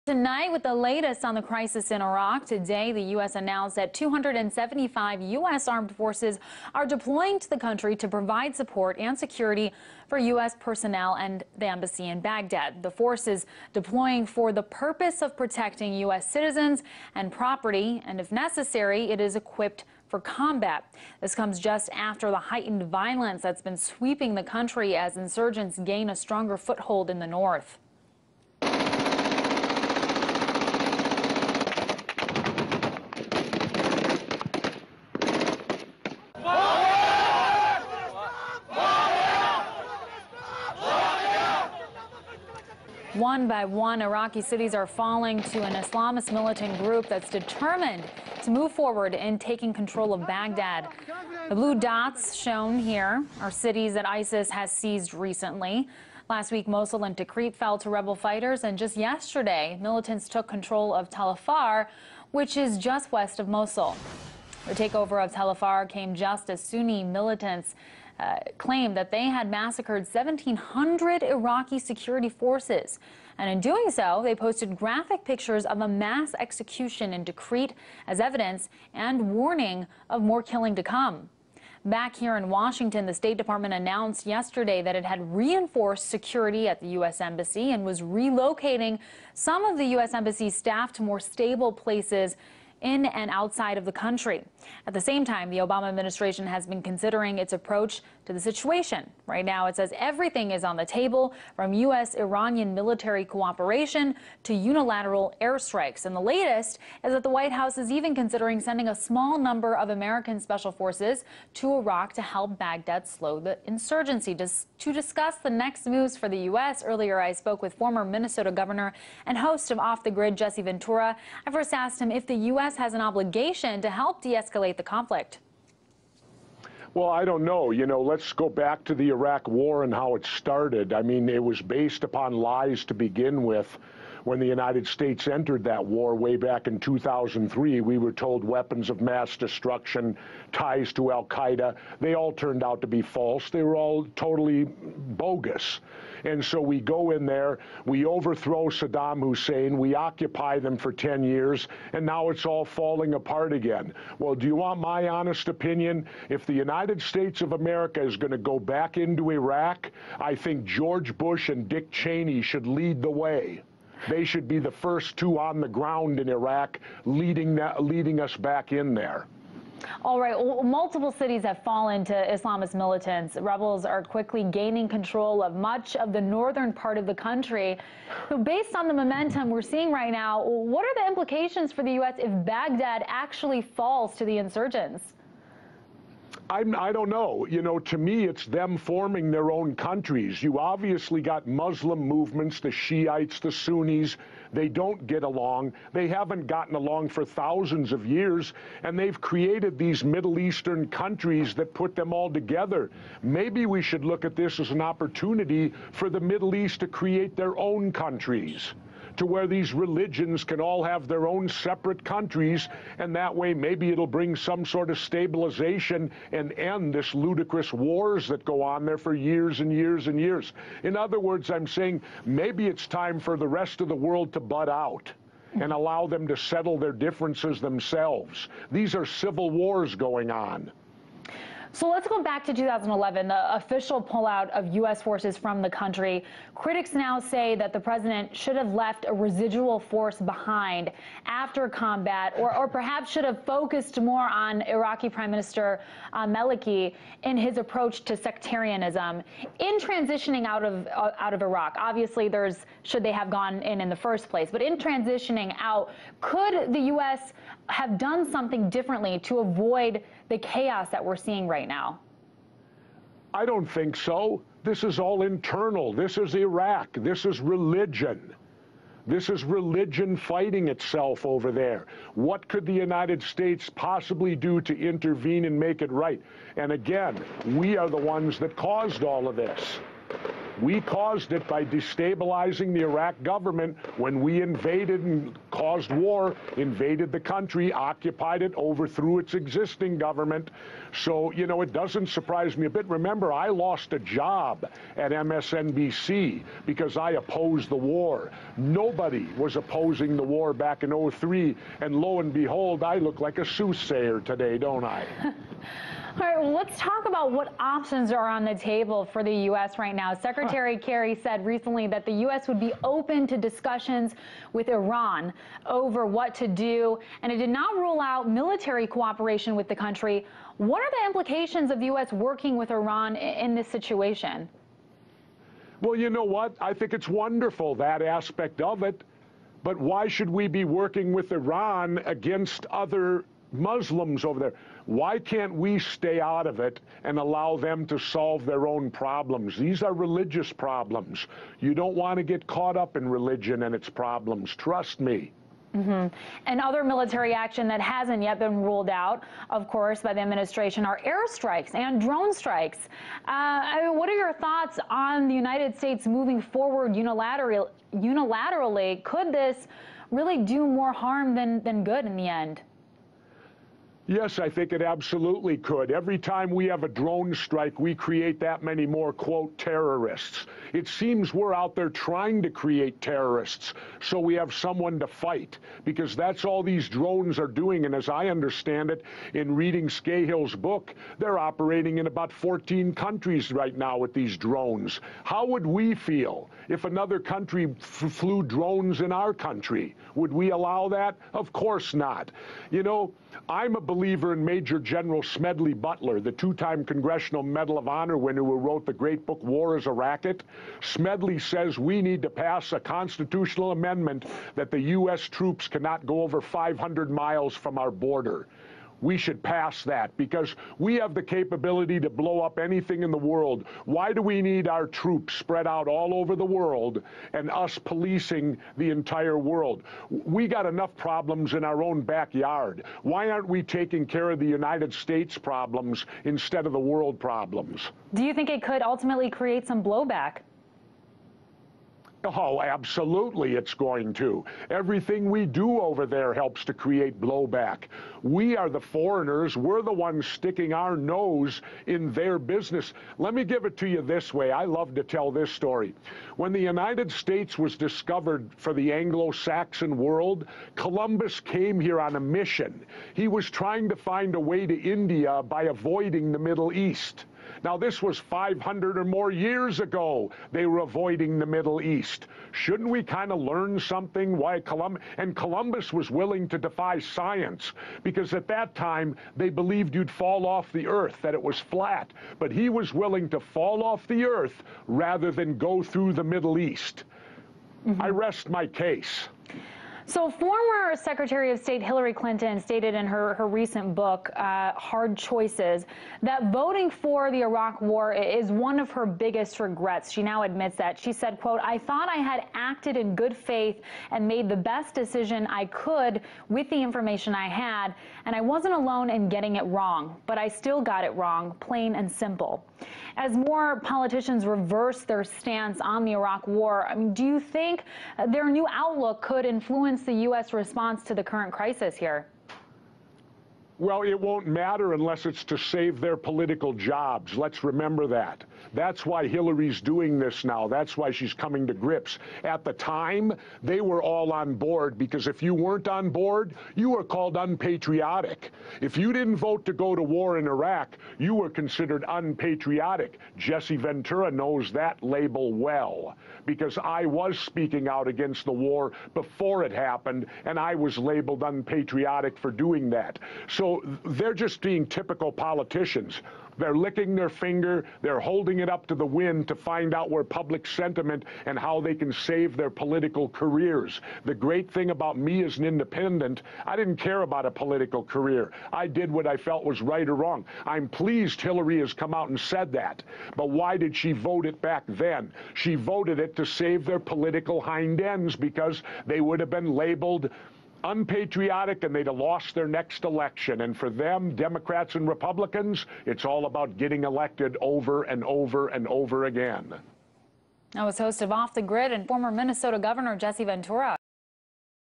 Tonight, with the latest on the crisis in Iraq, today the U.S. announced that 275 U.S. armed forces are deploying to the country to provide support and security for U.S. personnel and the embassy in Baghdad. The forces deploying for the purpose of protecting U.S. citizens and property, and if necessary, it is equipped for combat. This comes just after the heightened violence that's been sweeping the country as insurgents gain a stronger foothold in the north. One by one, Iraqi cities are falling to an Islamist militant group that's determined to move forward in taking control of Baghdad. The blue dots shown here are cities that ISIS has seized recently. Last week, Mosul and Tikrit fell to rebel fighters, and just yesterday, militants took control of Tal Afar, which is just west of Mosul. The takeover of Tal Afar came just as Sunni militants claimed that they had massacred 1,700 Iraqi security forces. And in doing so, they posted graphic pictures of a mass execution in Tikrit as evidence and warning of more killing to come. Back here in Washington, the State Department announced yesterday that it had reinforced security at the U.S. Embassy and was relocating some of the U.S. Embassy's staff to more stable places in and outside of the country. At the same time, the Obama administration has been considering its approach to the situation. Right now, it says everything is on the table, from U.S.-Iranian military cooperation to unilateral airstrikes. And the latest is that the White House is even considering sending a small number of American special forces to Iraq to help Baghdad slow the insurgency. To discuss the next moves for the U.S., earlier I spoke with former Minnesota governor and host of Off the Grid, Jesse Ventura. I first asked him if the U.S. has an obligation to help de-escalate the conflict. Well, I don't know. Let's go back to the Iraq War and how it started. I mean, it was based upon lies to begin with. When the United States entered that war way back in 2003, we were told weapons of mass destruction, ties to al-Qaeda. They all turned out to be false. They were all totally bogus. And so we go in there, we overthrow Saddam Hussein, we occupy them for 10 years, and now it's all falling apart again. Well, do you want my honest opinion? If the United States of America is going to go back into Iraq, I think George Bush and Dick Cheney should lead the way. They should be the first two on the ground in Iraq, leading us back in there. All right. Well, multiple cities have fallen to Islamist militants. Rebels are quickly gaining control of much of the northern part of the country. So based on the momentum we're seeing right now, what are the implications for the U.S. if Baghdad actually falls to the insurgents? I don't know. To me, it's them forming their own countries. You obviously got Muslim movements, the Shiites, the Sunnis. They don't get along. They haven't gotten along for thousands of years, and they've created these Middle Eastern countries that put them all together. Maybe we should look at this as an opportunity for the Middle East to create their own countries, to where these religions can all have their own separate countries, and that way maybe it'll bring some sort of stabilization and end this ludicrous wars that go on there for years and years and years. In other words, I'm saying maybe it's time for the rest of the world to butt out and allow them to settle their differences themselves. These are civil wars going on. So let's go back to 2011, the official pullout of U.S. forces from the country. Critics now say that the president should have left a residual force behind after combat, or perhaps should have focused more on Iraqi Prime Minister Maliki in his approach to sectarianism. In transitioning out of Iraq, obviously should they have gone in the first place, but in transitioning out, could the U.S. have done something differently to avoid the chaos that we're seeing right now? I don't think so. This is all internal. This is Iraq. This is religion. This is religion fighting itself over there. What could the United States possibly do to intervene and make it right? And again, we are the ones that caused all of this. We caused it by destabilizing the Iraq government when we invaded and caused war, invaded the country, occupied it, overthrew its existing government. So, you know, it doesn't surprise me a bit. Remember, I lost a job at MSNBC because I opposed the war. Nobody was opposing the war back in '03, and lo and behold, I look like a soothsayer today, don't I? All right, well, let's talk about what options are on the table for the U.S. right now. Secretary Kerry said recently that the U.S. would be open to discussions with Iran over what to do, and it did not rule out military cooperation with the country. What are the implications of the U.S. working with Iran in this situation? Well, you know what? I think it's wonderful, that aspect of it. But why should we be working with Iran against other Muslims over there? Why can't we stay out of it and allow them to solve their own problems? These are religious problems. You don't want to get caught up in religion and its problems. Trust me. And other military action that hasn't yet been ruled out, of course, by the administration are airstrikes and drone strikes. What are your thoughts on the United States moving forward unilaterally? Could this really do more harm than good in the end? Yes, I think it absolutely could. Every time we have a drone strike, we create that many more, quote, terrorists. It seems we're out there trying to create terrorists so we have someone to fight, because that's all these drones are doing. And as I understand it, in reading Scahill's book, they're operating in about 14 countries right now with these drones. How would we feel if another country flew drones in our country? Would we allow that? Of course not. You know, I'm a believer in Major General Smedley Butler, the two-time Congressional Medal of Honor winner who wrote the great book War is a Racket. Smedley says we need to pass a constitutional amendment that the U.S. troops cannot go over 500 miles from our border. We should pass that because we have the capability to blow up anything in the world. Why do we need our troops spread out all over the world and us policing the entire world? We got enough problems in our own backyard. Why aren't we taking care of the United States problems instead of the world problems? Do you think it could ultimately create some blowback? Oh, absolutely it's going to. Everything we do over there helps to create blowback. We are the foreigners. We're the ones sticking our nose in their business. Let me give it to you this way. I love to tell this story. When the United States was discovered for the Anglo-Saxon world, Columbus came here on a mission. He was trying to find a way to India by avoiding the Middle East. Now, this was 500 or more years ago. They were avoiding the Middle East. Shouldn't we kind of learn something why Columbus was willing to defy science, because at that time they believed you'd fall off the earth, that it was flat. But he was willing to fall off the earth rather than go through the Middle East. I rest my case. So former Secretary of State Hillary Clinton stated in her recent book, Hard Choices, that voting for the Iraq War is one of her biggest regrets. She now admits that. She said, quote, "I thought I had acted in good faith and made the best decision I could with the information I had, and I wasn't alone in getting it wrong, but I still got it wrong, plain and simple." As more politicians reverse their stance on the Iraq War, I mean, do you think their new outlook could influence the U.S. response to the current crisis here? Well, it won't matter unless it's to save their political jobs. Let's remember that. That's why Hillary's doing this now. That's why she's coming to grips. At the time, they were all on board, because if you weren't on board, you were called unpatriotic. If you didn't vote to go to war in Iraq, you were considered unpatriotic. Jesse Ventura knows that label well, because I was speaking out against the war before it happened, and I was labeled unpatriotic for doing that. So they're just being typical politicians. They're licking their finger, they're holding it up to the wind to find out where public sentiment and how they can save their political careers. The great thing about me as an independent, I didn't care about a political career. I did what I felt was right or wrong. I'm pleased Hillary has come out and said that. But why did she vote it back then? She voted it to save their political hind ends, because they would have been labeled unpatriotic and they'd have lost their next election. And for them, Democrats and Republicans, it's all about getting elected over and over and over again. I was host of Off the Grid and former Minnesota Governor Jesse Ventura.